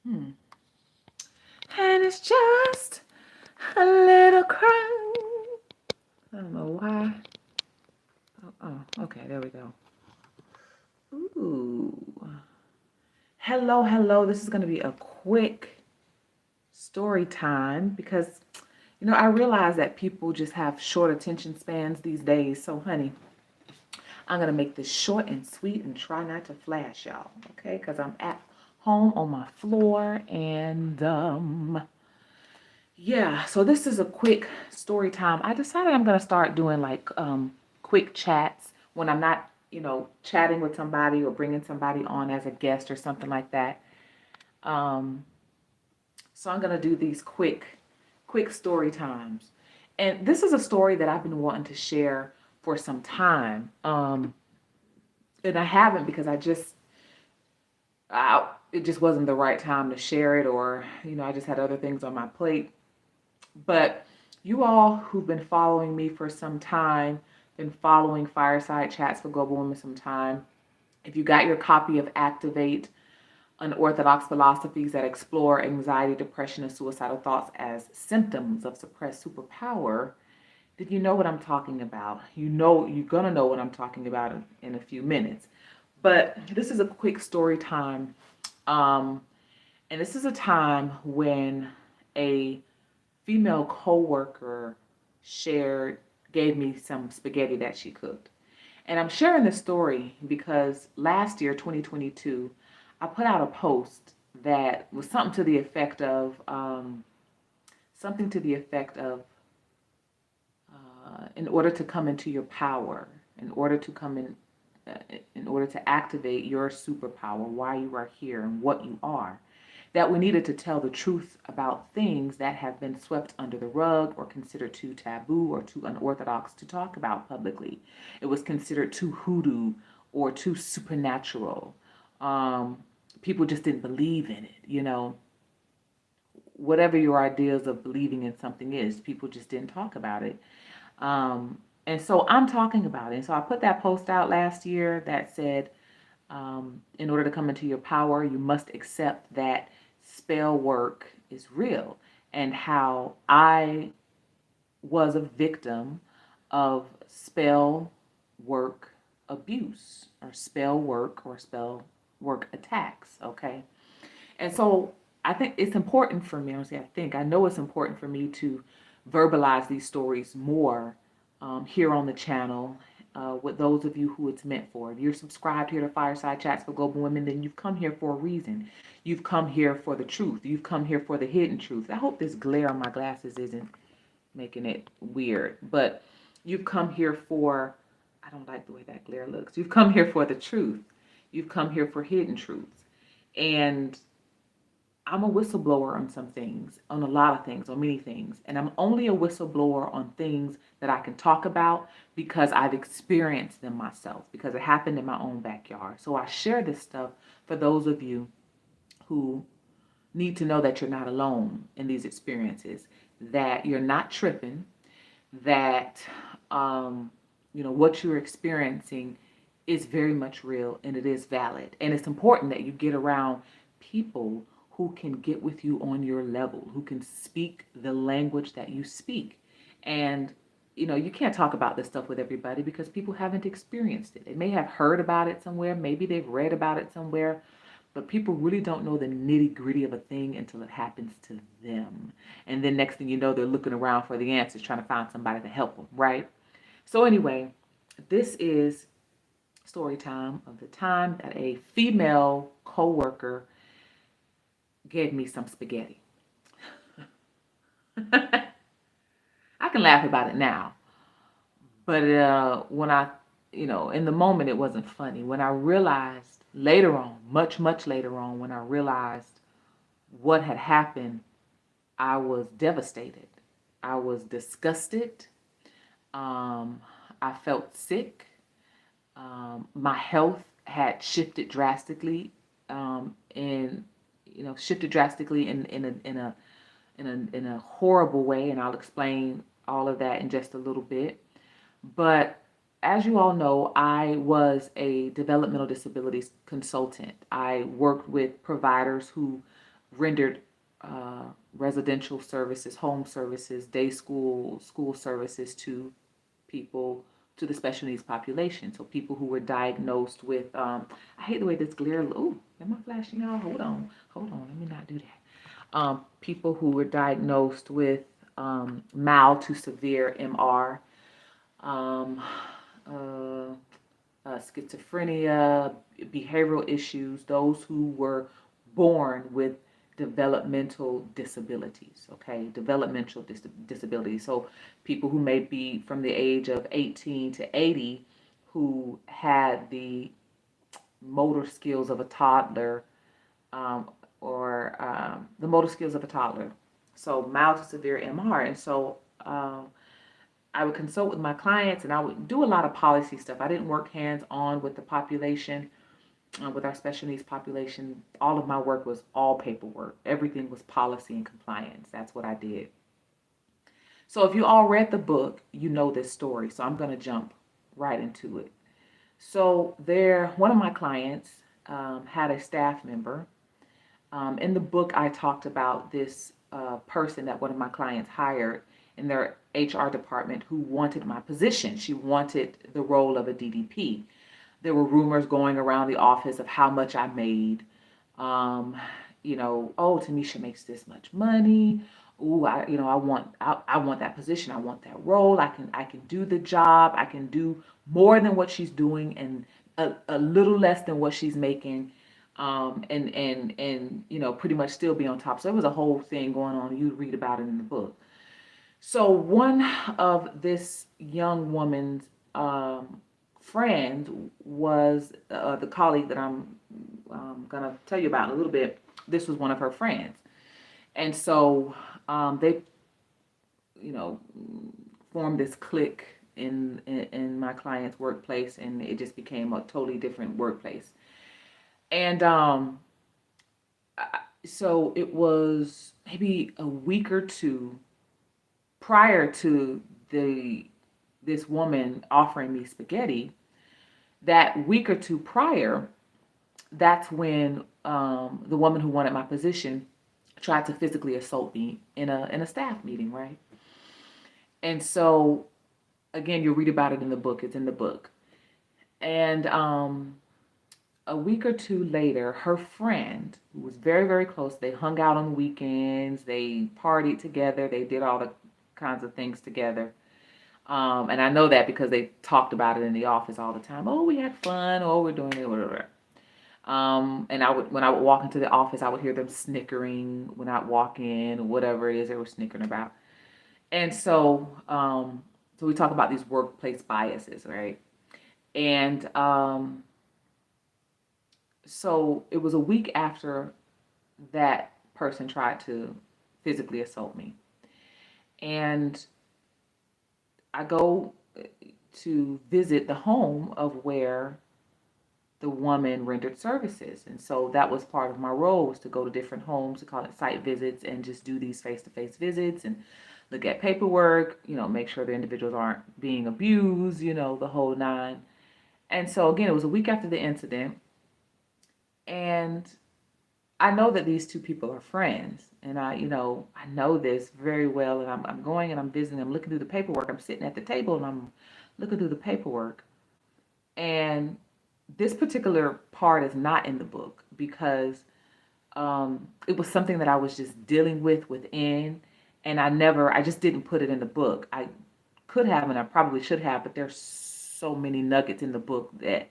Hmm. And it's just a little cry. I don't know why. Okay, there we go. Ooh. Hello, hello. This is going to be a quick story time because, I realize that people just have short attention spans these days. So, honey, I'm going to make this short and sweet and try not to flash y'all, okay? Because I'm at home on my floor and, yeah, so this is a quick story time. I decided I'm going to start doing like quick chats when I'm not, chatting with somebody or bringing somebody on as a guest or something like that. Um, so I'm going to do these quick story times. And this is a story that I've been wanting to share for some time. And I haven't because it just wasn't the right time to share it, or, I just had other things on my plate. But you all who've been following me for some time, been following Fireside Chats for Global Women some time, if you got your copy of Activate, Unorthodox Philosophies that Explore Anxiety, Depression, and Suicidal Thoughts as Symptoms of Suppressed Superpower, did you know what I'm talking about? You're going to know what I'm talking about in a few minutes. But this is a quick story time. Um, and this is a time when a female coworker shared gave me some spaghetti that she cooked. And I'm sharing this story because last year, 2022, I put out a post that was something to the effect of, in order to come into your power, in order to come in order to activate your superpower, why you are here and what you are, that we needed to tell the truth about things that have been swept under the rug or considered too taboo or too unorthodox to talk about publicly. It was considered too hoodoo or too supernatural. Um, People just didn't believe in it. Whatever your ideas of believing in something is, people just didn't talk about it. And so I'm talking about it. And so I put that post out last year that said, in order to come into your power, you must accept that spell work is real, and how I was a victim of spell work abuse or spell work attacks. Okay. And so I think it's important for me. I know it's important for me to verbalize these stories more here on the channel with those of you who it's meant for. If you're subscribed here to Fireside Chats for Global Women, then you've come here for a reason. You've come here for the truth. You've come here for the hidden truth. I hope this glare on my glasses isn't making it weird, but you've come here for, I don't like the way that glare looks. You've come here for the truth. You've come here for hidden truths. And I'm a whistleblower on some things, on a lot of things, on many things. And I'm only a whistleblower on things that I can talk about because I've experienced them myself, because it happened in my own backyard. So I share this stuff for those of you who need to know that you're not alone in these experiences, that you're not tripping, that, what you're experiencing is very much real and it is valid. And it's important that you get around people who can get with you on your level, who can speak the language that you speak. And, you can't talk about this stuff with everybody because people haven't experienced it. They may have heard about it somewhere, maybe they've read about it somewhere, but people really don't know the nitty gritty of a thing until it happens to them. And then next thing you know, they're looking around for the answers, trying to find somebody to help them, right? So anyway, this is story time of the time that a female coworker gave me some spaghetti. I can laugh about it now, but when in the moment, it wasn't funny. When I realized later on, much later on, when I realized what had happened, I was devastated. I was disgusted. Um, I felt sick. My health had shifted drastically, and shifted drastically in a horrible way, and I'll explain all of that in just a little bit. But as you all know, I was a developmental disabilities consultant. I worked with providers who rendered residential services, home services, day school, school services to people, to the special needs population. So people who were diagnosed with, I hate the way this glare, oh, am I flashing y'all? Hold on, let me not do that. People who were diagnosed with mild to severe MR, um, schizophrenia, behavioral issues, those who were born with developmental disabilities, okay? Developmental disabilities. So people who may be from the age of 18 to 80 who had the motor skills of a toddler, or the motor skills of a toddler. So mild to severe MR. And so I would consult with my clients and I would do a lot of policy stuff. I didn't work hands-on with the population, with our special needs population. All of my work was all paperwork. Everything was policy and compliance. That's what I did. So if you all read the book, you know this story. So I'm going to jump right into it. So one of my clients had a staff member. In the book, I talked about this person that one of my clients hired in their HR department who wanted my position. She wanted the role of a DDP. There were rumors going around the office of how much I made. Oh, Timmésha makes this much money. Ooh, I want that position. I want that role. I can do the job. I can do more than what she's doing and a little less than what she's making. And pretty much still be on top. So there was a whole thing going on. You read about it in the book. So one of this young woman's friend was the colleague that I'm gonna tell you about in a little bit. This was one of her friends, and so they, formed this clique in my client's workplace, and it just became a totally different workplace. And so it was maybe a week or two prior to this woman offering me spaghetti. That week or two prior, that's when the woman who wanted my position tried to physically assault me in a staff meeting, right? And so, again, you'll read about it in the book. It's in the book. And a week or two later, her friend, who was very, very close, they hung out on weekends, they partied together, they did all the kinds of things together. And I know that because they talked about it in the office all the time. Oh, we had fun. Oh, we're doing it, whatever. And when I would walk into the office, I would hear them snickering when I'd walk in, whatever it is they were snickering about. And so we talk about these workplace biases, right? And so it was a week after that person tried to physically assault me. And I go to visit the home of where the woman rendered services. And so that was part of my role, was to go to different homes, to call it site visits, and just do these face-to-face visits and look at paperwork, make sure the individuals aren't being abused, the whole nine. And so again, it was a week after the incident. And I know that these two people are friends, and I know this very well. And I'm going and I'm visiting. I'm looking through the paperwork. I'm sitting at the table and I'm looking through the paperwork. And this particular part is not in the book because it was something that I was just dealing with within, and I just didn't put it in the book. I could have, and I probably should have, but there's so many nuggets in the book that,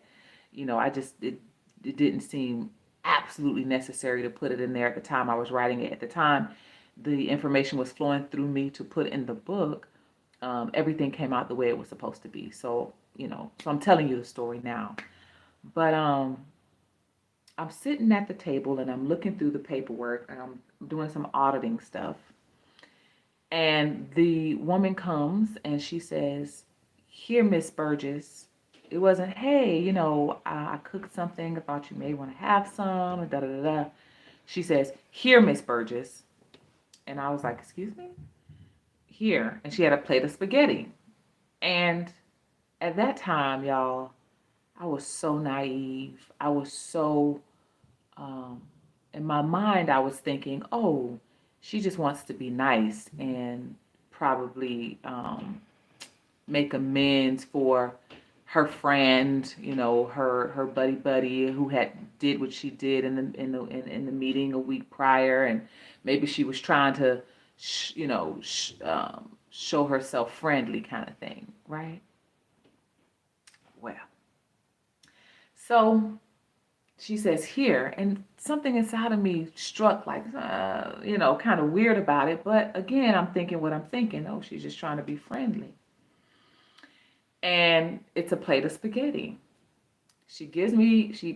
it didn't seem absolutely necessary to put it in there at the time I was writing it. At the time, the information was flowing through me to put in the book. Everything came out the way it was supposed to be. So, so I'm telling you the story now. But I'm sitting at the table and I'm looking through the paperwork and I'm doing some auditing stuff. And the woman comes and she says, "Here, Miss Burgess." It wasn't, "Hey, I cooked something. I thought you may want to have some," and da da da da. She says, "Here, Miss Burgess." And I was like, "Excuse me?" "Here." And she had a plate of spaghetti. And at that time, y'all, I was so naive. I was so in my mind, I was thinking, oh, she just wants to be nice and probably make amends for her friend, her buddy who had did what she did in the meeting a week prior, and maybe she was trying to, show herself friendly, kind of thing, right? Well, so she says here, and something inside of me struck like, kind of weird about it. But again, I'm thinking what I'm thinking. Oh, she's just trying to be friendly. And it's a plate of spaghetti. She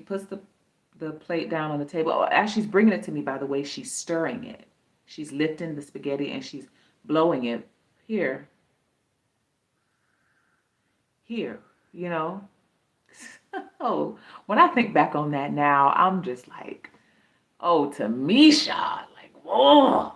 puts the plate down on the table. Oh, as she's bringing it to me, by the way, she's stirring it. She's lifting the spaghetti and she's blowing it here, you know. Oh, when I think back on that now, I'm just like, oh, Timmésha, like, whoa.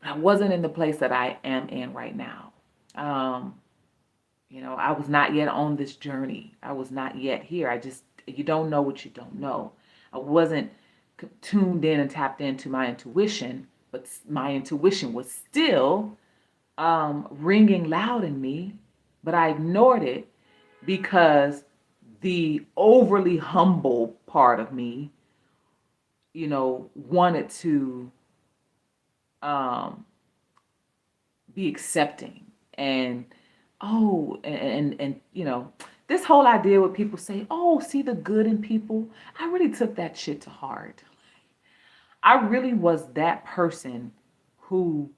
I wasn't in the place that I am in right now. I was not yet on this journey. I was not yet here. You don't know what you don't know. I wasn't tuned in and tapped into my intuition, but my intuition was still ringing loud in me, but I ignored it because the overly humble part of me, wanted to be accepting and this whole idea where people say, oh, see the good in people. I really took that shit to heart. I really was that person who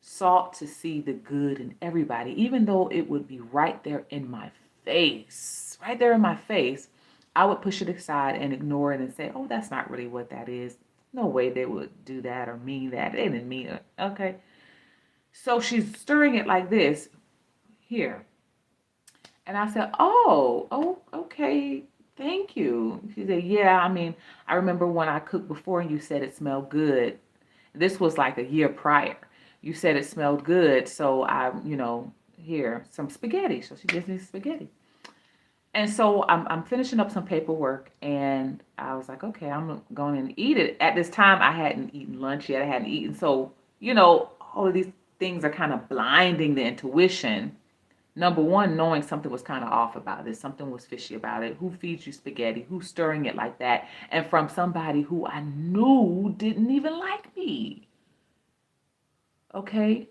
sought to see the good in everybody, even though it would be right there in my face. Right there in my face, I would push it aside and ignore it and say, oh, that's not really what that is. No way they would do that or mean that. They didn't mean it. Okay. So she's stirring it like this here. And I said, oh, okay. Thank you. She said, yeah, I remember when I cooked before and you said it smelled good. This was like a year prior. You said it smelled good. So here, some spaghetti. So she gives me spaghetti. And so I'm finishing up some paperwork and I was like, okay, I'm going to eat it. At this time, I hadn't eaten lunch yet. I hadn't eaten. So, all of these things are kind of blinding the intuition. Number one, knowing something was kind of off about this. Something was fishy about it. Who feeds you spaghetti? Who's stirring it like that? And from somebody who I knew didn't even like me. Okay?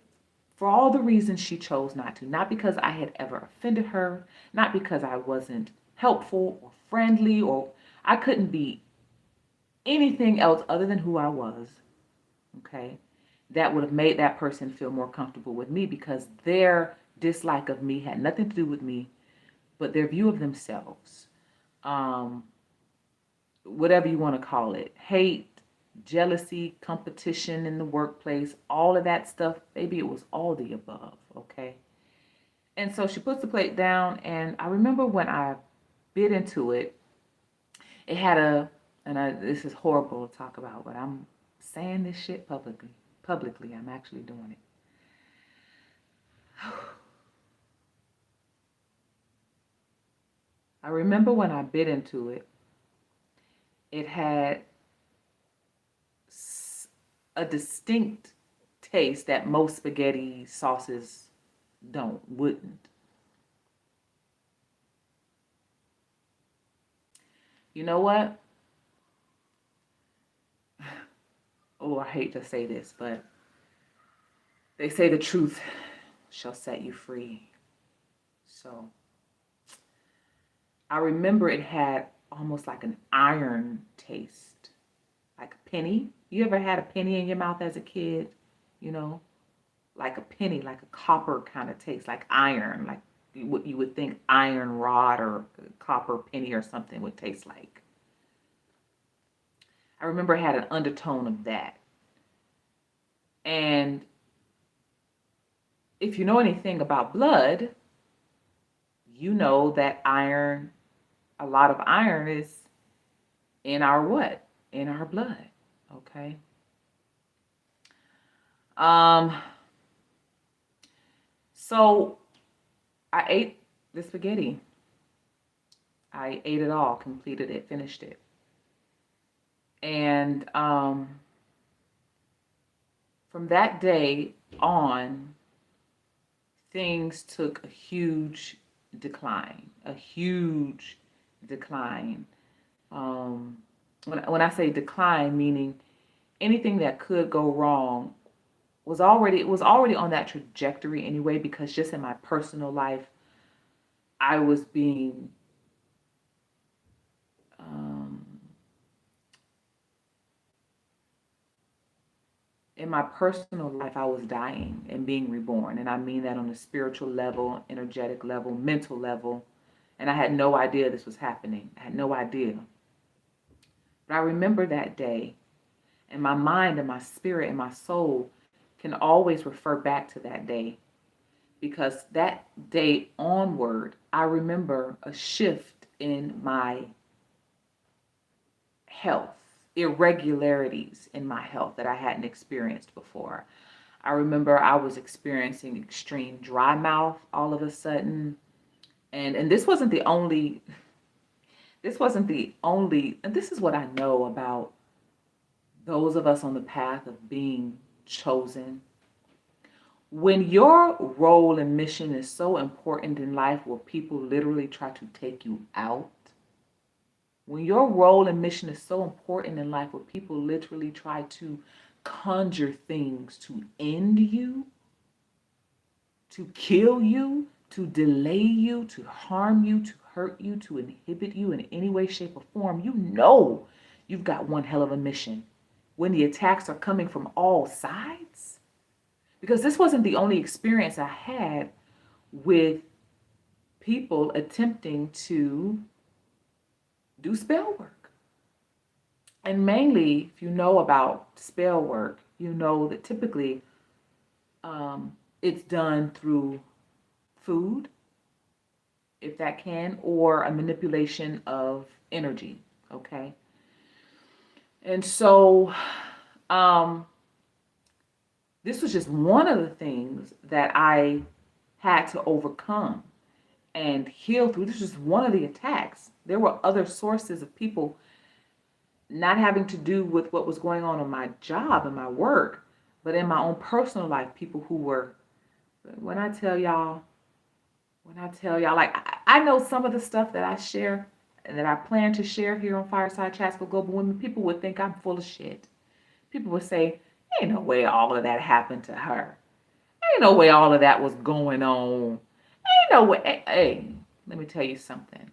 For all the reasons she chose not to. Not because I had ever offended her. Not because I wasn't helpful or friendly or I couldn't be anything else other than who I was. Okay? That would have made that person feel more comfortable with me because their dislike of me had nothing to do with me, but their view of themselves. Whatever you want to call it. Hate, jealousy, competition in the workplace, all of that stuff. Maybe it was all the above, okay? And so she puts the plate down, and I remember when I bit into it, it had this is horrible to talk about, but I'm saying this shit publicly. I'm actually doing it. I remember when I bit into it, it had a distinct taste that most spaghetti sauces wouldn't. You know what? Oh, I hate to say this, but they say the truth shall set you free. So I remember it had almost like an iron taste, like a penny. You ever had a penny in your mouth as a kid? Like a penny, like a copper kind of taste, like iron, like what you would think iron rod or copper penny or something would taste like. I remember it had an undertone of that. And if you know anything about blood, you know that iron, a lot of iron is in our what? In our blood, okay? So I ate the spaghetti. I ate it all, completed it, finished it. And from that day on, things took a huge decline, a huge decline. When I say decline, meaning anything that could go wrong was already on that trajectory anyway, because just in my personal life, I was being um, in my personal life, I was dying and being reborn. And I mean that on a spiritual level, energetic level, mental level. And I had no idea this was happening. I had no idea. But I remember that day, and my mind and my spirit and my soul can always refer back to that day, because that day onward, I remember a shift in my health, irregularities in my health that I hadn't experienced before. I remember I was experiencing extreme dry mouth all of a sudden. And this wasn't the only, and this is what I know about those of us on the path of being chosen. When your role and mission is so important in life where people literally try to take you out, when your role and mission is so important in life where people literally try to conjure things to end you, to kill you, to delay you, to harm you, to hurt you, to inhibit you in any way, shape, or form, you know you've got one hell of a mission when the attacks are coming from all sides. Because this wasn't the only experience I had with people attempting to do spell work. And mainly, if you know about spell work, you know that typically it's done through food, if that can, or a manipulation of energy. Okay. And so this was just one of the things that I had to overcome and heal through. This was one of the attacks. There were other sources of people not having to do with what was going on in my job and my work, but in my own personal life, people who were, when I tell y'all, like, I know some of the stuff that I share and that I plan to share here on Fireside Chats for Global Women, people would think I'm full of shit. People would say, ain't no way all of that happened to her. Ain't no way all of that was going on. Ain't no way. Hey, let me tell you something.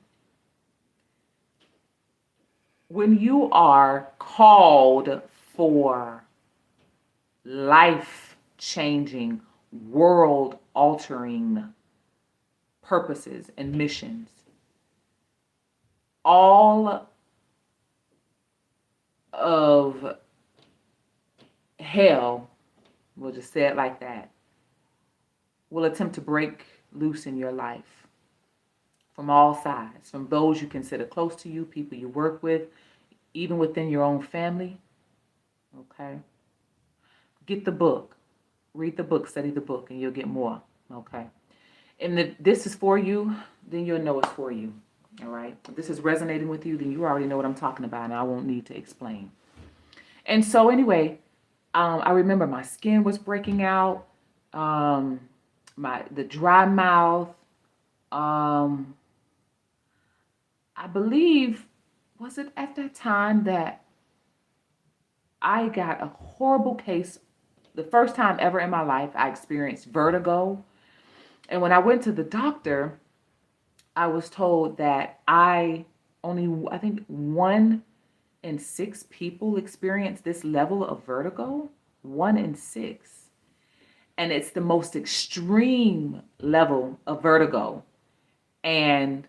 When you are called for life changing, world altering purposes and missions, all of hell, we'll just say it like that, will attempt to break loose in your life from all sides, from those you consider close to you, people you work with, even within your own family. Okay? Get the book. Read the book, study the book, and you'll get more. Okay? And if this is for you, then you'll know it's for you. All right? If this is resonating with you, then you already know what I'm talking about, and I won't need to explain. And so anyway, I remember my skin was breaking out, the dry mouth. I believe, was it at that time that I got a horrible case? The first time ever in my life, I experienced vertigo. And when I went to the doctor, I was told that I think 1 in 6 people experience this level of vertigo. 1 in 6. And it's the most extreme level of vertigo. And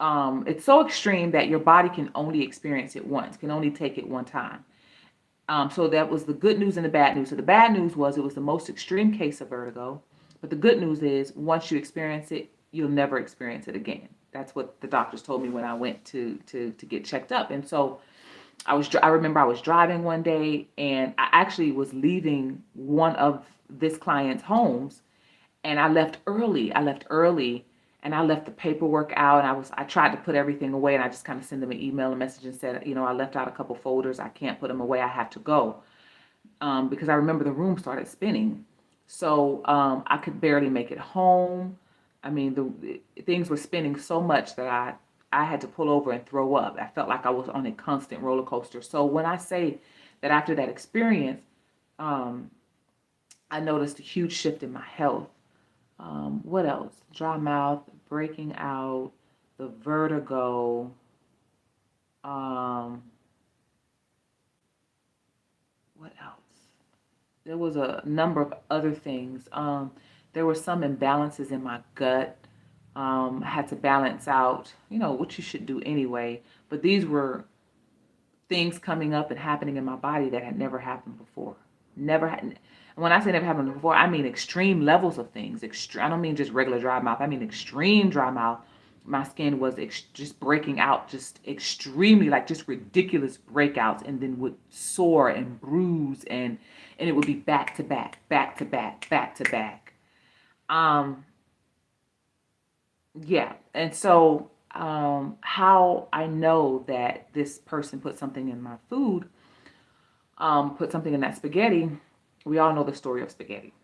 it's so extreme that your body can only experience it once, can only take it one time. So that was the good news and the bad news. So the bad news was it was the most extreme case of vertigo. But the good news is once you experience it, you'll never experience it again. That's what the doctors told me when I went to get checked up. And so I remember I was driving one day, and I actually was leaving one of this client's homes, and I left early. And and I left the paperwork out, and I tried to put everything away, and I just kind of sent them an email, a message, and said, I left out a couple folders. I can't put them away. I have to go, because I remember the room started spinning. So I could barely make it home. I mean, the things were spinning so much that I had to pull over and throw up. I felt like I was on a constant roller coaster. So when I say that after that experience, I noticed a huge shift in my health. What else? Dry mouth, breaking out, the vertigo. What else? There was a number of other things. There were some imbalances in my gut. I had to balance out, what you should do anyway. But these were things coming up and happening in my body that had never happened before. Never had. When I say never happened before, I mean extreme levels of things. I don't mean just regular dry mouth. I mean extreme dry mouth. My skin was just breaking out, just extremely, like just ridiculous breakouts, and then would sore and bruise, and it would be back to back, back to back, back to back. Yeah, and so how I know that this person put something in my food, put something in that spaghetti. We all know the story of spaghetti.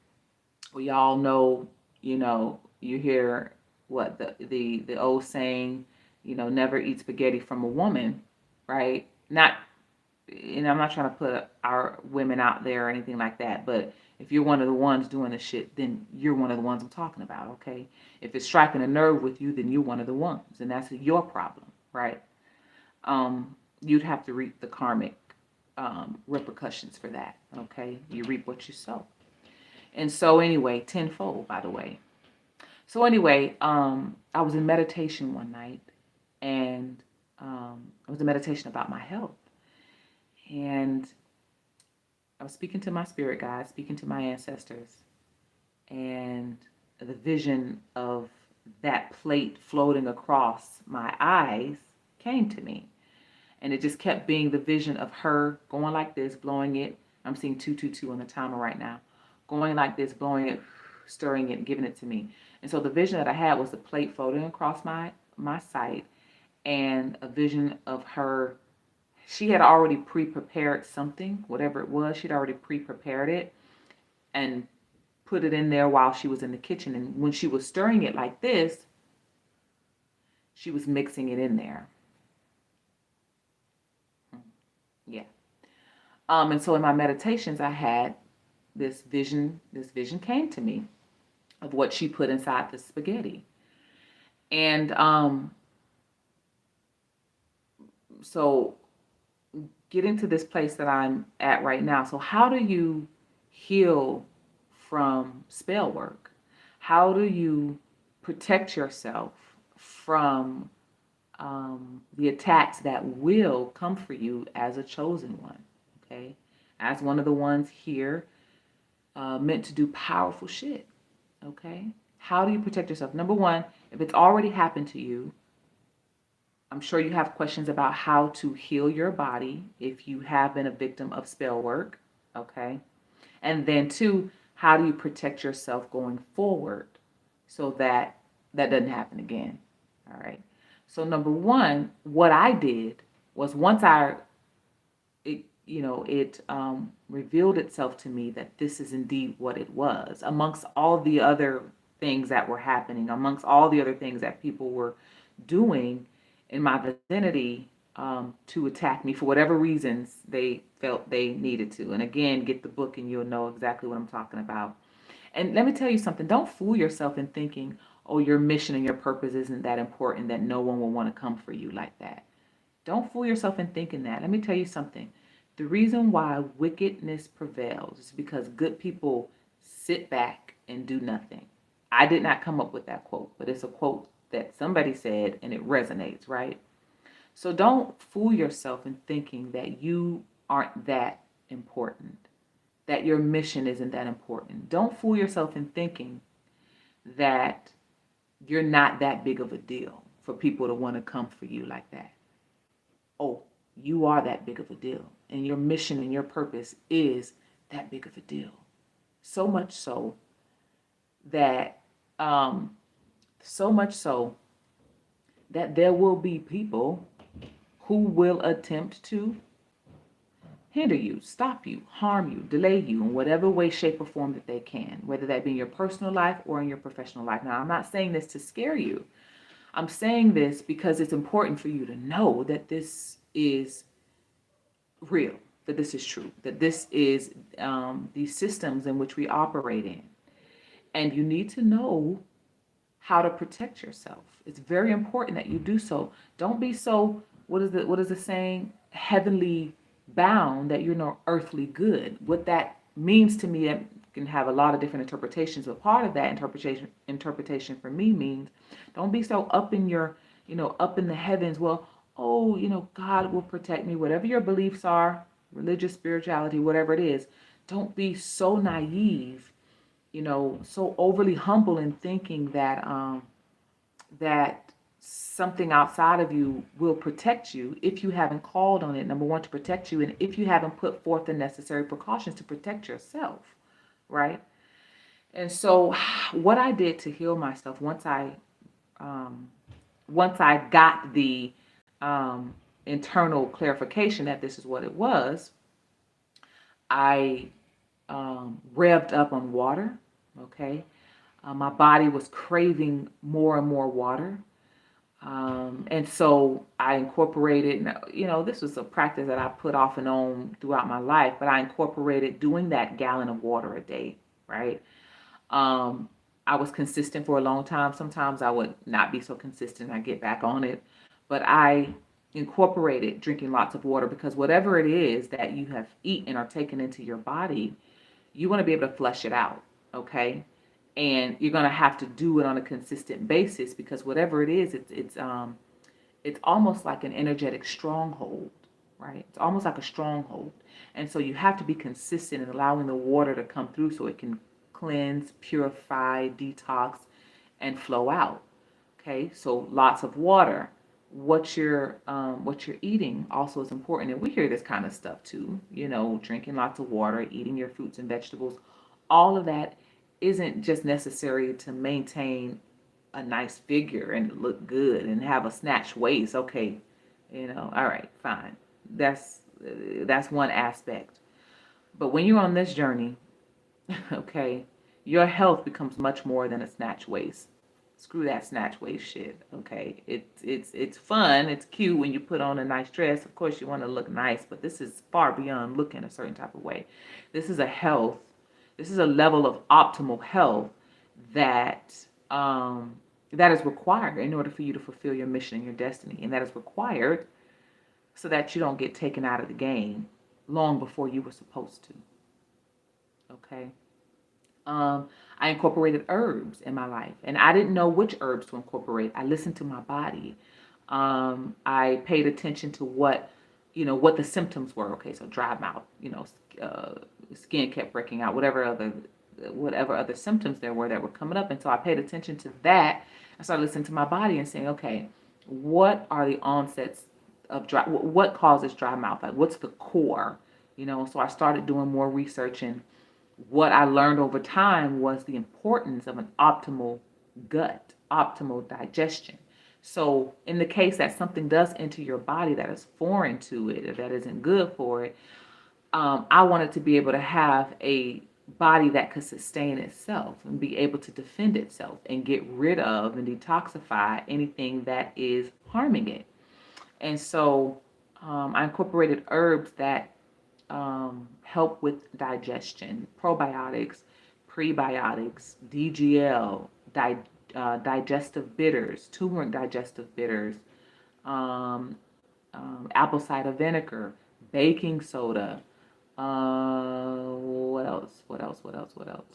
We all know, you hear what the old saying, never eat spaghetti from a woman, right? Not, I'm not trying to put our women out there or anything like that, but if you're one of the ones doing the shit, then you're one of the ones I'm talking about, okay? If it's striking a nerve with you, then you're one of the ones, and that's your problem, right? You'd have to reap the karmic repercussions for that, okay? You reap what you sow. And so anyway, tenfold, by the way. So anyway, I was in meditation one night, and it was a meditation about my health. And I was speaking to my spirit guide, speaking to my ancestors, and the vision of that plate floating across my eyes came to me. And it just kept being the vision of her going like this, blowing it. I'm seeing 222 on the timer right now. Going like this, blowing it, stirring it, giving it to me. And so the vision that I had was the plate floating across my sight, and a vision of her. She had already pre-prepared something, whatever it was. She'd already pre-prepared it and put it in there while she was in the kitchen. And when she was stirring it like this, she was mixing it in there. Yeah. And so in my meditations, I had this vision. This vision came to me of what she put inside the spaghetti. And so getting to this place that I'm at right now. So how do you heal from spell work? How do you protect yourself from the attacks that will come for you as a chosen one? Okay, as one of the ones here, meant to do powerful shit. Okay, how do you protect yourself? Number one, if it's already happened to you, I'm sure you have questions about how to heal your body if you have been a victim of spell work, okay? And then two, how do you protect yourself going forward so that that doesn't happen again, all right? So number one, what I did was once it revealed itself to me that this is indeed what it was, amongst all the other things that were happening, amongst all the other things that people were doing in my vicinity, to attack me for whatever reasons they felt they needed to. And again, get the book and you'll know exactly what I'm talking about. And let me tell you something. Don't fool yourself in thinking, oh, your mission and your purpose isn't that important, that no one will want to come for you like that. Don't fool yourself in thinking that. Let me tell you something. The reason why wickedness prevails is because good people sit back and do nothing. I did not come up with that quote, but it's a quote that somebody said and it resonates, right? So don't fool yourself in thinking that you aren't that important, that your mission isn't that important. Don't fool yourself in thinking that you're not that big of a deal for people to want to come for you like that. Oh, you are that big of a deal, and your mission and your purpose is that big of a deal. So much so that So much so that there will be people who will attempt to hinder you, stop you, harm you, delay you in whatever way, shape, or form that they can, whether that be in your personal life or in your professional life. Now, I'm not saying this to scare you. I'm saying this because it's important for you to know that this is real, that this is true, that this is these systems in which we operate in. And you need to know how to protect yourself. It's very important that you do so. Don't be so, what is the saying? Heavenly bound that you're no earthly good. What that means to me, it can have a lot of different interpretations, but part of that interpretation for me means don't be so up in your, up in the heavens. Well, oh, God will protect me. Whatever your beliefs are, religious, spirituality, whatever it is, don't be so naive, so overly humble in thinking that something outside of you will protect you if you haven't called on it, number one, to protect you, and if you haven't put forth the necessary precautions to protect yourself, right? And so what I did to heal myself once I got the internal clarification that this is what it was, I revved up on water, okay? My body was craving more and more water. And so I incorporated, this was a practice that I put off and on throughout my life, but I incorporated doing that gallon of water a day, right? I was consistent for a long time. Sometimes I would not be so consistent. I get back on it, but I incorporated drinking lots of water because whatever it is that you have eaten or taken into your body, you want to be able to flush it out, okay? And you're going to have to do it on a consistent basis because whatever it is, it's almost like an energetic stronghold, right? It's almost like a stronghold. And so you have to be consistent in allowing the water to come through so it can cleanse, purify, detox, and flow out. Okay, so lots of water. What you're eating also is important, and we hear this kind of stuff too. Drinking lots of water, eating your fruits and vegetables, all of that isn't just necessary to maintain a nice figure and look good and have a snatched waist. Okay, all right, fine. That's one aspect. But when you're on this journey, okay, your health becomes much more than a snatch waist. Screw that snatch waist shit. Okay, it's fun. It's cute when you put on a nice dress. Of course, you want to look nice, but this is far beyond looking a certain type of way. This is a health. This is a level of optimal health that that is required in order for you to fulfill your mission and your destiny, and that is required so that you don't get taken out of the game long before you were supposed to. Okay. I incorporated herbs in my life, and I didn't know which herbs to incorporate. I listened to my body. I paid attention to what the symptoms were. Okay, so dry mouth, skin kept breaking out, whatever other symptoms there were that were coming up, and so I paid attention to that. I started listening to my body and saying, okay, what are the onsets of dry? What causes dry mouth? Like, what's the core? So I started doing more research, and what I learned over time was the importance of an optimal gut, optimal digestion. So in the case that something does enter your body that is foreign to it or that isn't good for it, I wanted to be able to have a body that could sustain itself and be able to defend itself and get rid of and detoxify anything that is harming it. And so I incorporated herbs that help with digestion, probiotics, prebiotics, DGL, digestive bitters, turmeric digestive bitters, apple cider vinegar, baking soda. What else?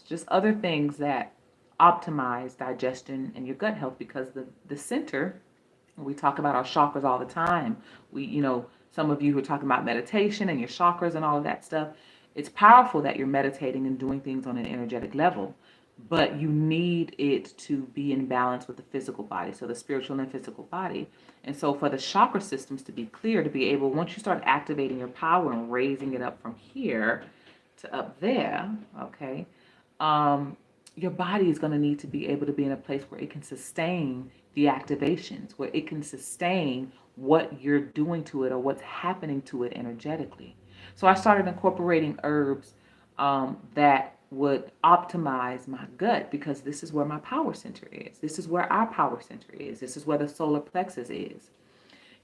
Just other things that optimize digestion and your gut health, because the center, we talk about our chakras all the time. Some of you who are talking about meditation and your chakras and all of that stuff, it's powerful that you're meditating and doing things on an energetic level, but you need it to be in balance with the physical body, so the spiritual and physical body. And so for the chakra systems to be clear, to be able, once you start activating your power and raising it up from here to up there, okay, your body is going to need to be able to be in a place where it can sustain the activations, where it can sustain what you're doing to it or what's happening to it energetically. So I started incorporating herbs that would optimize my gut, because this is where my power center is. This is where our power center is. This is where the solar plexus is.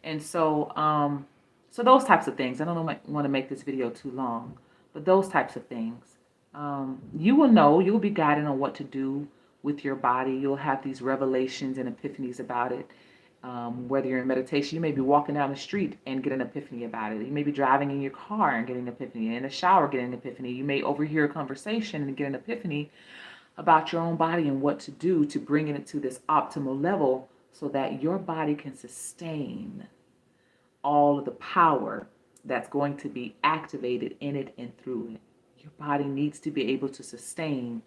And so those types of things. I don't want to make this video too long, but those types of things. You will know, you'll be guided on what to do with your body. You'll have these revelations and epiphanies about it. Whether you're in meditation, you may be walking down the street and get an epiphany about it. You may be driving in your car and get an epiphany. In the shower, get an epiphany. You may overhear a conversation and get an epiphany about your own body and what to do to bring it to this optimal level so that your body can sustain all of the power that's going to be activated in it and through it. Your body needs to be able to sustain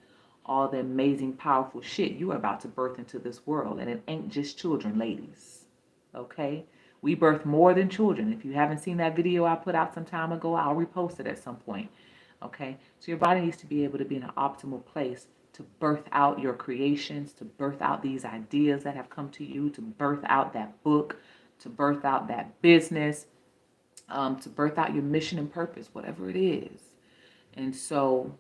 all the amazing, powerful shit you are about to birth into this world. And it ain't just children, ladies. Okay? We birth more than children. If you haven't seen that video I put out some time ago, I'll repost it at some point. Okay? So your body needs to be able to be in an optimal place to birth out your creations, to birth out these ideas that have come to you, to birth out that book, to birth out that business, to birth out your mission and purpose, whatever it is. And so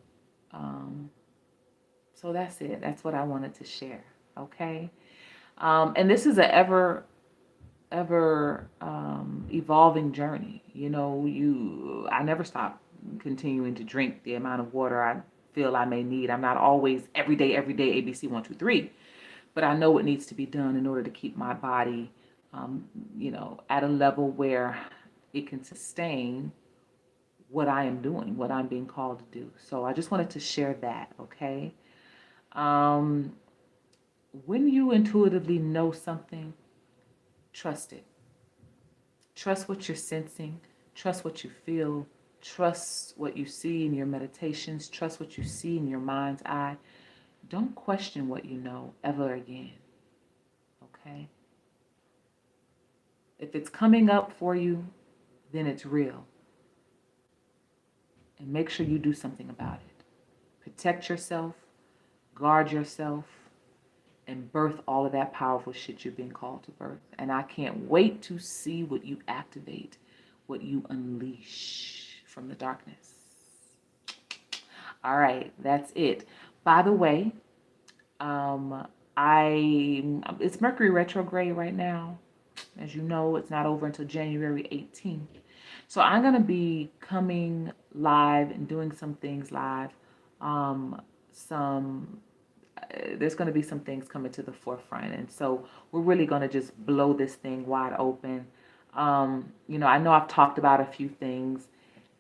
that's it. That's what I wanted to share. Okay. And this is a ever evolving journey. You know, I never stop continuing to drink the amount of water I feel I may need. I'm not always every day, ABC 1, 2, 3, but I know what needs to be done in order to keep my body, at a level where it can sustain what I am doing, what I'm being called to do. So I just wanted to share that. Okay. When you intuitively know something, trust it. Trust what you're sensing. Trust what you feel. Trust what you see in your meditations. Trust what you see in your mind's eye. Don't question what you know ever again. Okay? If it's coming up for you, then it's real. And make sure you do something about it. Protect yourself. Guard yourself, and birth all of that powerful shit you're being called to birth. And I can't wait to see what you activate, what you unleash from the darkness. All right, that's it. By the way, it's Mercury retrograde right now. As you know, it's not over until January 18th. So I'm going to be coming live and doing some things live. There's going to be some things coming to the forefront, and so we're really going to just blow this thing wide open. I know I've talked about a few things,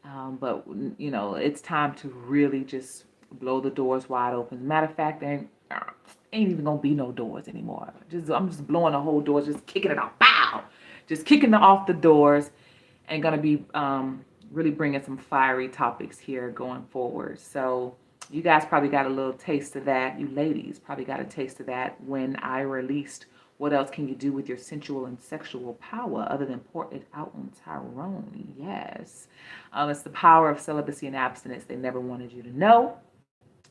but it's time to really just blow the doors wide open. Matter of fact, there ain't even gonna be no doors anymore. I'm just blowing the whole doors, just kicking it off. Pow! Just kicking off the doors, and gonna be really bringing some fiery topics here going forward. So you guys probably got a little taste of that. You ladies probably got a taste of that when I released What Else Can You Do With Your Sensual and Sexual Power Other Than Pour It Out on Tyrone? Yes. It's the power of celibacy and abstinence they never wanted you to know.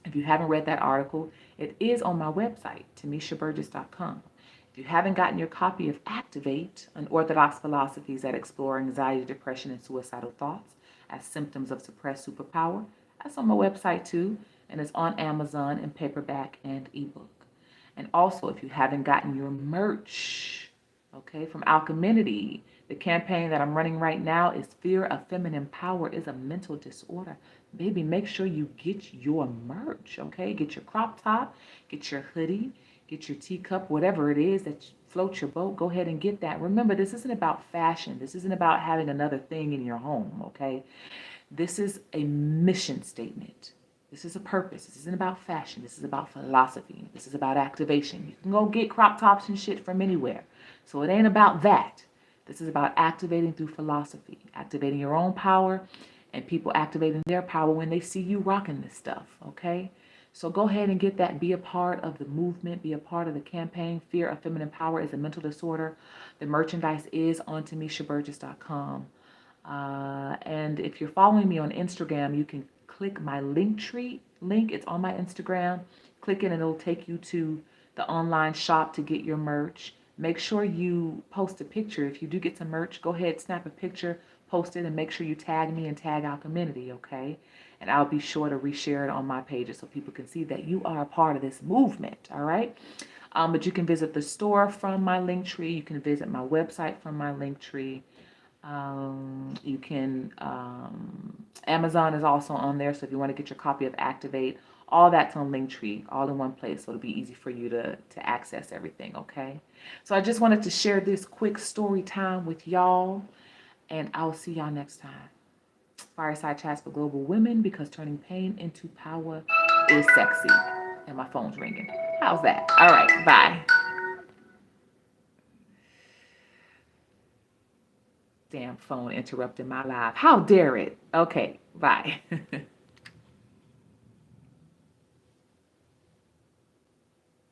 If you haven't read that article, it is on my website, TimméshaBurgess.com. If you haven't gotten your copy of Activate, Unorthodox Philosophies that Explore Anxiety, Depression, and Suicidal Thoughts as Symptoms of Suppressed Superpower, that's on my website too, and it's on Amazon in paperback and ebook. And also, if you haven't gotten your merch, okay, from Alchemity, the campaign that I'm running right now is Fear of Feminine Power is a Mental Disorder. Baby, make sure you get your merch, okay? Get your crop top, get your hoodie, get your teacup, whatever it is that floats your boat. Go ahead and get that. Remember, this isn't about fashion. This isn't about having another thing in your home, okay? This is a mission statement. This is a purpose. This isn't about fashion. This is about philosophy. This is about activation. You can go get crop tops and shit from anywhere. So it ain't about that. This is about activating through philosophy, activating your own power, and people activating their power when they see you rocking this stuff, okay? So go ahead and get that. Be a part of the movement. Be a part of the campaign. Fear of Feminine Power is a Mental Disorder. The merchandise is on TimméshaBurgess.com. And if you're following me on Instagram, you can click my Linktree link. It's on my Instagram. Click it and it'll take you to the online shop to get your merch. Make sure you post a picture. If you do get some merch, go ahead, snap a picture, post it, and make sure you tag me and tag our community, okay? And I'll be sure to reshare it on my pages so people can see that you are a part of this movement, all right? But you can visit the store from my link tree. You can visit my website from my link tree. You can, Amazon is also on there. So if you want to get your copy of Activate, all that's on Linktree, all in one place. So it'll be easy for you to access everything, okay? So I just wanted to share this quick story time with y'all, and I'll see y'all next time. Fireside Chats for Global Women, because turning pain into power is sexy. And my phone's ringing. How's that? All right, bye. Damn phone interrupted my live. How dare it? Okay, bye.